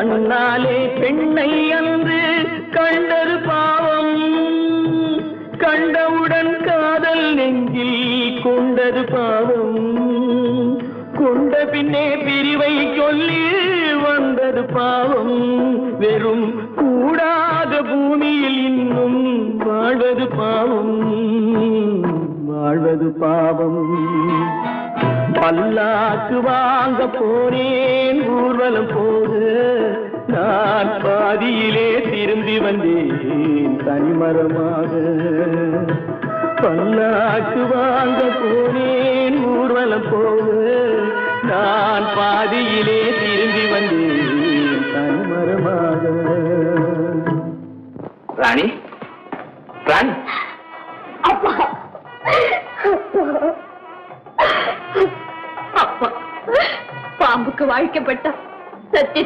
கண்ணாலே பெண்ணை அன்று கண்டது பாவம், கண்டவுடன் காதல் நெஞ்சில் கொண்டது பாவம், கொண்ட பின்னே பிரிவை சொல்லி வந்தது பாவம், வெறும் கூடாத பூமியில் இன்னும் வாழ்வது பாவம், வாழ்வது பாவம். பல்லாக்கு வாங்க போனேன் ஊர்வலம் போது, நான் பாதியிலே திரும்பி வந்தேன் தனிமரமாக. பல்லாக்கு வாங்க போனேன் ஊர்வலம் போது, நான் பாதியிலே திரும்பி வந்தேன் தனிமரமாக. ராணி, ராணி, அப்பா அப்பா, பாம்புக்கு வாழ்க்கப்பட்ட சத்தியத்தை